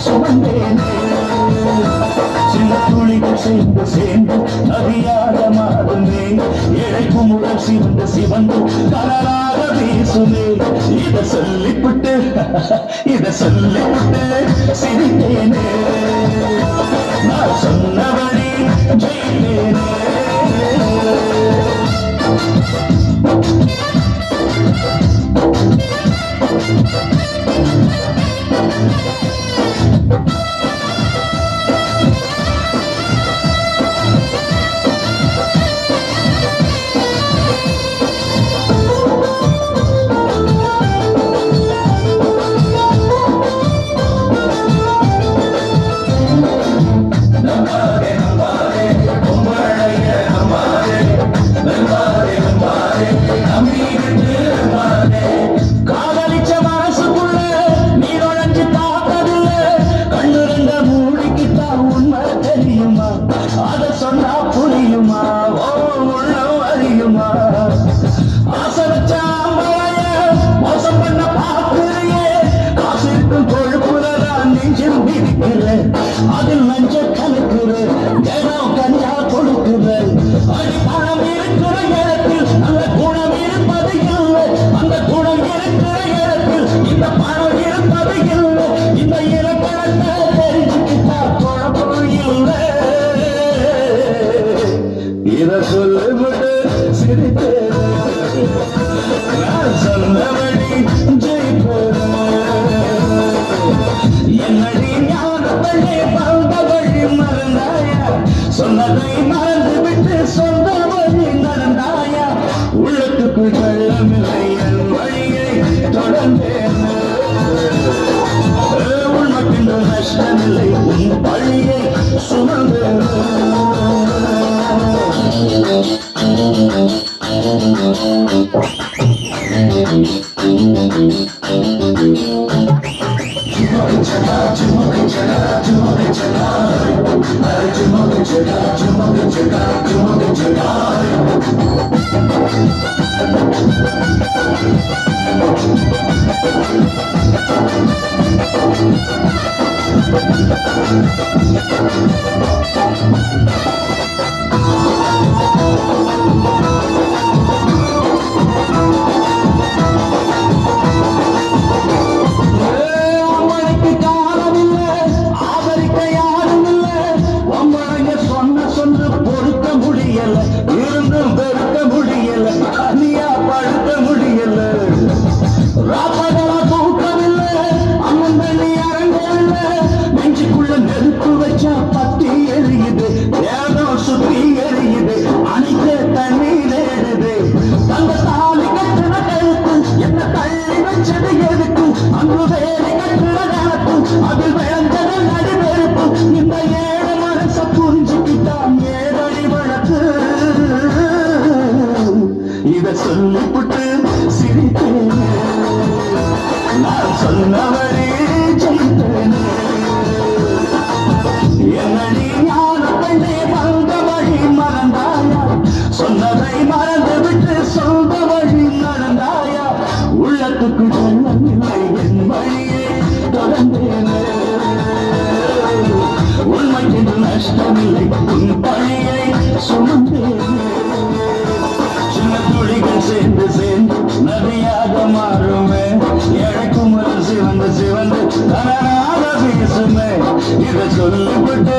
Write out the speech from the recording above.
சுமந்தேனே சில துளிகள் சேர்ந்து சேர்ந்து நதியாக மாறுமே இழைக்கும் முழல் சிவந்து சிவந்து கனலாக வீசுமே இத சொல்லிவிட்டு சிரித்தேனே நான் சொன்னபடி ஜெயித்தேனே காதலிச்ச மனசுக்குள்ள நீ நுழைஞ்சு பார்த்ததில்ல கண்ணு ரெண்ட மூடிக்கிட்டா உண்மை தெரியுமா அத சொன்னா புரியுமா ஓ உள்ளம் அறியுமா ஆசை வச்ச அம்பளைய மோசம் பண்ண பார்க்கிறியே காசு இருக்கும் கொழுப்புலதான் நெஞ்சில் மிதிக்கிற அதில் நஞ்ச கலக்குற தினம் கஞ்சா கொடுக்குற அடி பணம் இருக்கிற இடத்தில் அந்த குணம் இருப்பது இல்லை அந்த குணம் இருக்கிற இடத்தில் இந்த பணம் இருப்பது இல்லை இந்த இலக்கணத்தை தெரிஞ்சுக்கிட்டா குழப்பம் இல்லை இத சொல்லிவிட்டு சிரித்தேன் நான் சொன்னபடி ஜெயிப்பேன் என்னடி ஞானத்தே பந்த வழி மறந்தாயா சொன்னதை மறந்து விட்டு சொந்த வழி நடந்தாயா உள்ளத்துக்குள் கள்ளமில்லை என் வழியை தொடர்ந்தேன் உள்மட்டின் நஷ்டமில்லை உன் வழியை சுமந்தேன் இருந்தும் பெருக்க முடியல அனியா படுத்த முடியல ராப்பகலா தூக்கமில்ல அம்மன் தண்ணி அரங்கல்ல நெஞ்சுக்குள்ள நெருப்பு வச்சா பத்தி எரியுது ஏதம் சுத்தி எரியுது அணிக்க தண்ணி நேடுது தங்க தாலி கட்டுற கழுத்து என்ன தள்ளி வச்சது எதுக்கு அங்கு வேலை கட்டுற கணக்கு அதில் விளைஞ்சது நடுவெறுப்பு இந்த ஏழு மனச புரிஞ்சுக்கிட்டான் ஏழடி வழக்கு இத சொல்லிவிட்டு சிரித்தேனே நான் சொன்னவரே ஜெயித்தேனே என்னடி ஞானத்தே வந்த வழி மறந்தாயா சொன்னதை மறந்து விட்டு சொந்த வழி நடந்தாயா உள்ளத்துக்கு கள்ளமில்லை என் வழியை தொடர்ந்தேனே உண்மைக்கு நஷ்டமில்லை உன் பழியை சுமந்தேனே சின்ன துளிகள் சேர்ந்து சேர்ந்து நதியாக மாறுமே இழைக்கும் சிவந்து சிவந்து கனராக வீசுமே இதை சொல்லிவிட்டு